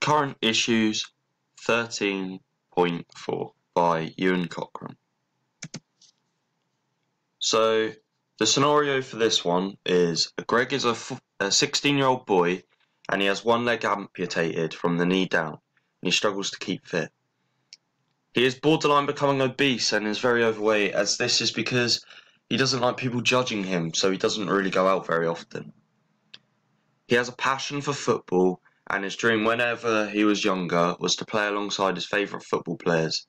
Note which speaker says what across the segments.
Speaker 1: Current Issues 13.4 by Ewan Cochrane. So, the scenario for this one is Greg is a 16-year-old boy and he has one leg amputated from the knee down and he struggles to keep fit. He is borderline becoming obese and is very overweight, as this is because he doesn't like people judging him, so he doesn't really go out very often. He has a passion for football, and his dream whenever he was younger was to play alongside his favourite football players.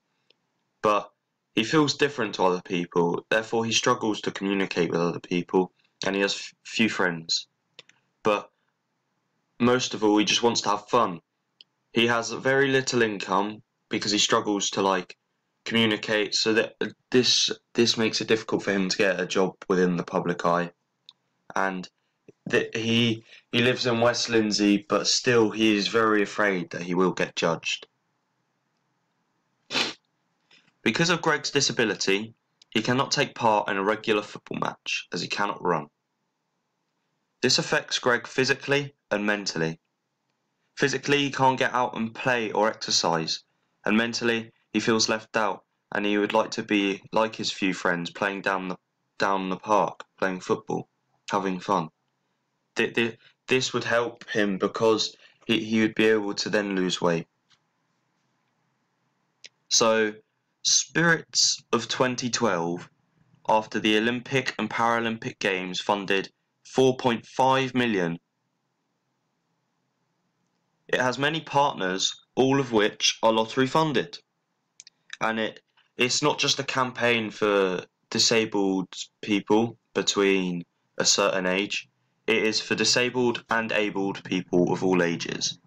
Speaker 1: But he feels different to other people, therefore he struggles to communicate with other people, and he has few friends. But most of all, he just wants to have fun. He has very little income because he struggles to communicate, so that this makes it difficult for him to get a job within the public eye. And he lives in West Lindsey, but still he is very afraid that he will get judged. Because of Greg's disability, he cannot take part in a regular football match, as he cannot run. This affects Greg physically and mentally. Physically, he can't get out and play or exercise, and mentally, he feels left out, and he would like to be like his few friends, playing down the park, playing football, having fun. This would help him because he would be able to then lose weight. So, Spirits of 2012, after the Olympic and Paralympic Games, funded 4.5 million. It has many partners, all of which are lottery funded. And it's not just a campaign for disabled people between a certain age, it is for disabled and abled people of all ages.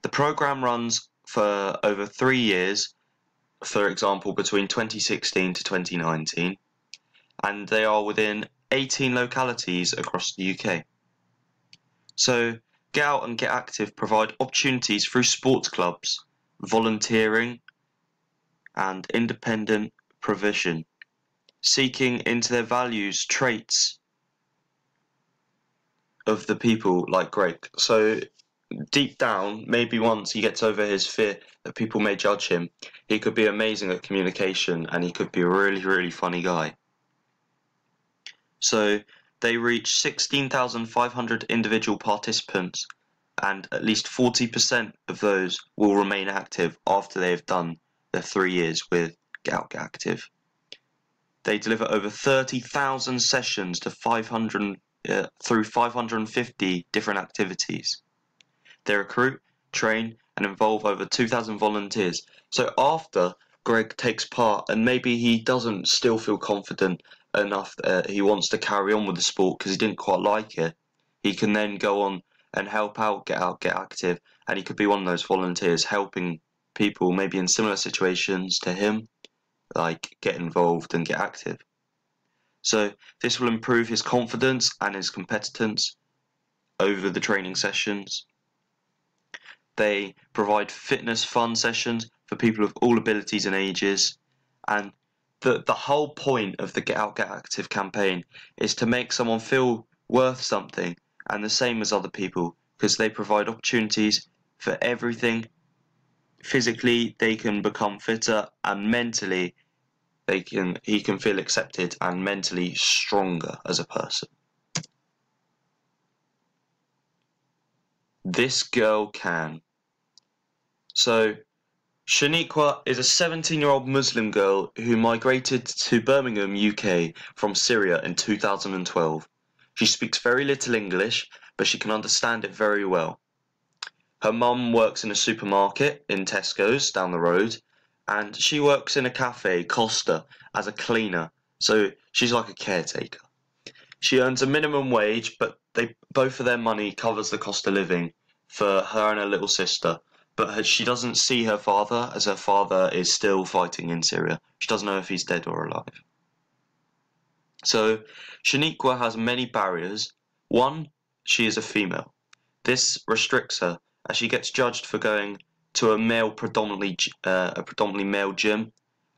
Speaker 1: The programme runs for over 3 years, for example between 2016 to 2019, and they are within 18 localities across the UK. So, Get Out and Get Active provide opportunities through sports clubs, volunteering, and independent provision, seeking into their values, traits of the people like Greg. So deep down, maybe once he gets over his fear that people may judge him, he could be amazing at communication and he could be a really, really funny guy. So they reach 16,500 individual participants, and at least 40% of those will remain active after they have done their 3 years with Get Out, Get Active. They deliver over 30,000 sessions to through 550 different activities. They recruit, train, and involve over 2,000 volunteers. So after Greg takes part, and maybe he doesn't still feel confident enough that he wants to carry on with the sport because he didn't quite like it, he can then go on and help out, Get Active, and he could be one of those volunteers helping people maybe in similar situations to him, like get involved and get active. So this will improve his confidence and his competence over the training sessions. They provide fitness fun sessions for people of all abilities and ages, and the whole point of the Get Out, Get Active campaign is to make someone feel worth something and the same as other people, because they provide opportunities for everything. Physically, they can become fitter, and mentally, he can feel accepted and mentally stronger as a person. This girl can. So, Shaniqua is a 17-year-old Muslim girl who migrated to Birmingham, UK from Syria in 2012. She speaks very little English, but she can understand it very well. Her mum works in a supermarket in Tesco's down the road, and she works in a cafe, Costa, as a cleaner, so she's like a caretaker. She earns a minimum wage, but both of their money covers the cost of living for her and her little sister. But she doesn't see her father, as her father is still fighting in Syria. She doesn't know if he's dead or alive. So, Shaniqua has many barriers. One, she is a female. This restricts her, as she gets judged for going to a predominantly male gym,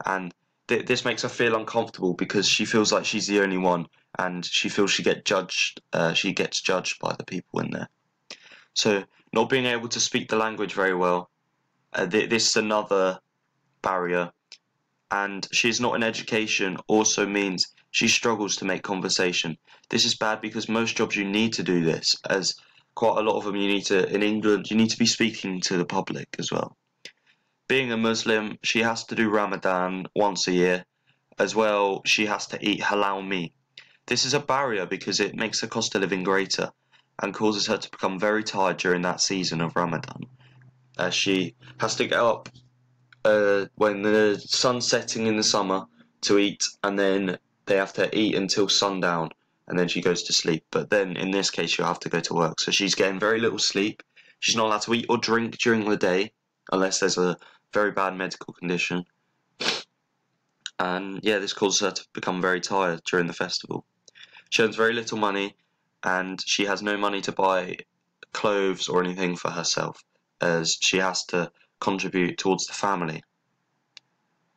Speaker 1: and this makes her feel uncomfortable because she feels like she's the only one, and she feels she gets judged by the people in there. So not being able to speak the language very well, this is another barrier. And she's not in education also means she struggles to make conversation. This is bad because most jobs you need to do this, as quite a lot of them you need to, in England, you need to be speaking to the public as well. Being a Muslim, she has to do Ramadan once a year. As well, she has to eat halal meat. This is a barrier because it makes the cost of living greater and causes her to become very tired during that season of Ramadan, as she has to get up when the sun's setting in the summer to eat, and then they have to eat until sundown, and then she goes to sleep. But then in this case, she'll have to go to work, so she's getting very little sleep. She's not allowed to eat or drink during the day unless there's a very bad medical condition. And yeah, this causes her to become very tired during the festival. She earns very little money, and she has no money to buy clothes or anything for herself, as she has to contribute towards the family.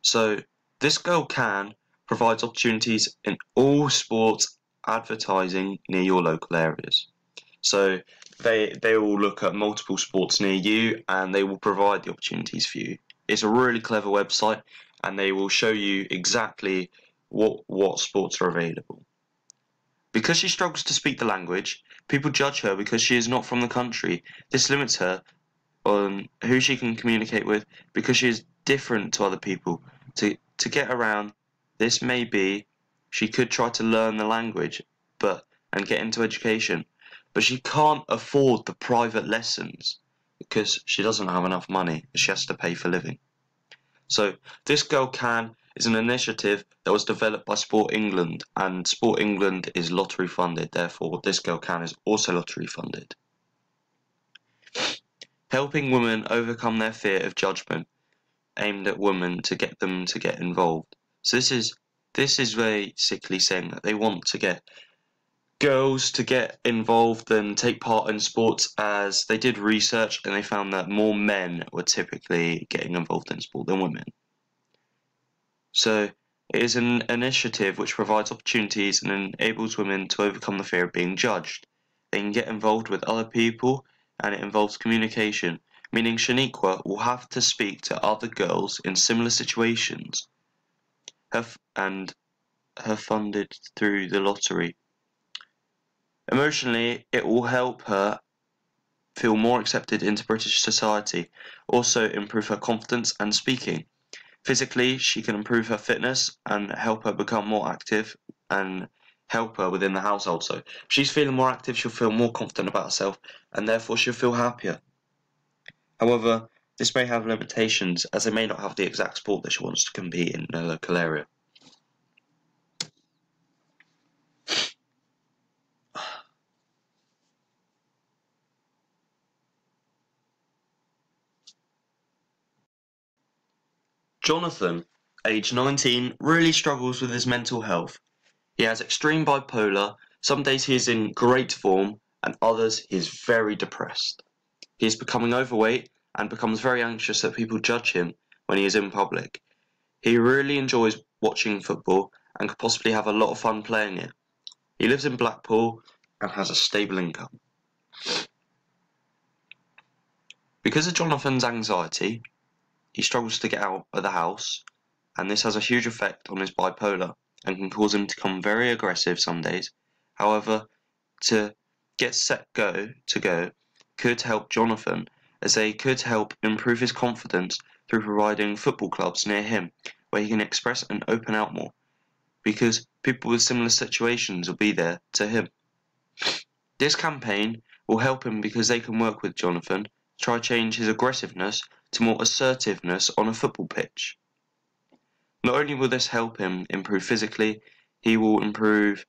Speaker 1: So this girl can provide opportunities in all sports advertising near your local areas. So they will look at multiple sports near you and they will provide the opportunities for you. It's a really clever website and they will show you exactly what sports are available. Because she struggles to speak the language, people judge her because she is not from the country. This limits her on who she can communicate with because she is different to other people. To get around this, maybe she could try to learn the language and get into education, but she can't afford the private lessons because she doesn't have enough money. She has to pay for living. So This Girl Can is an initiative that was developed by Sport England, and Sport England is lottery funded, therefore This Girl Can is also lottery funded. Helping women overcome their fear of judgment, aimed at women to get them to get involved. So this is basically saying that they want to get girls to get involved and take part in sports, as they did research and they found that more men were typically getting involved in sport than women. So it is an initiative which provides opportunities and enables women to overcome the fear of being judged. They can get involved with other people and it involves communication, meaning Shaniqua will have to speak to other girls in similar situations and her funded through the lottery. Emotionally, it will help her feel more accepted into British society, also improve her confidence and speaking. Physically, she can improve her fitness and help her become more active and help her within the household. So if she's feeling more active, she'll feel more confident about herself and therefore she'll feel happier. However, this may have limitations as they may not have the exact sport that she wants to compete in her local area. Jonathan, age 19, really struggles with his mental health. He has extreme bipolar. Some days he is in great form and others he is very depressed. He is becoming overweight and becomes very anxious that people judge him when he is in public. He really enjoys watching football and could possibly have a lot of fun playing it. He lives in Blackpool and has a stable income. Because of Jonathan's anxiety, he struggles to get out of the house, and this has a huge effect on his bipolar and can cause him to become very aggressive some days. However, to get set go could help Jonathan, as they could help improve his confidence through providing football clubs near him where he can express and open out more, because people with similar situations will be there to him. This campaign will help him because they can work with Jonathan to try to change his aggressiveness to more assertiveness on a football pitch. Not only will this help him improve physically, he'll improve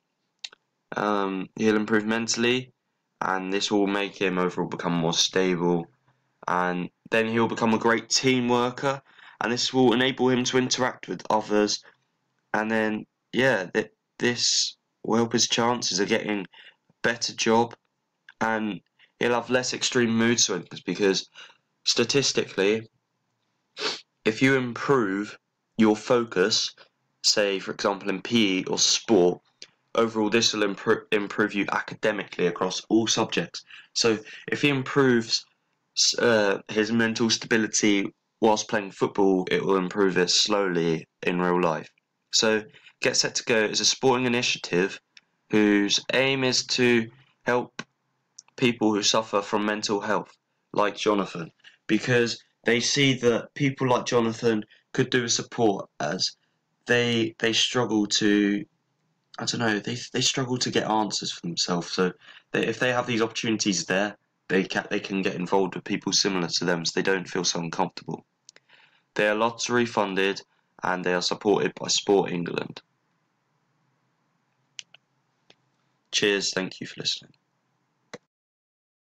Speaker 1: mentally, and this will make him overall become more stable, and then he'll become a great team worker, and this will enable him to interact with others, and then this will help his chances of getting a better job, and he'll have less extreme mood swings because statistically, if you improve your focus, say for example in PE or sport, overall this will improve you academically across all subjects. So if he improves his mental stability whilst playing football, it will improve it slowly in real life. So Get Set to Go is a sporting initiative whose aim is to help people who suffer from mental health, like Jonathan, because they see that people like Jonathan could do with support, as they struggle to, I don't know, they struggle to get answers for themselves. So if they have these opportunities there, they can get involved with people similar to them, so they don't feel so uncomfortable. They are lottery funded and they are supported by Sport England. Cheers, thank you for listening.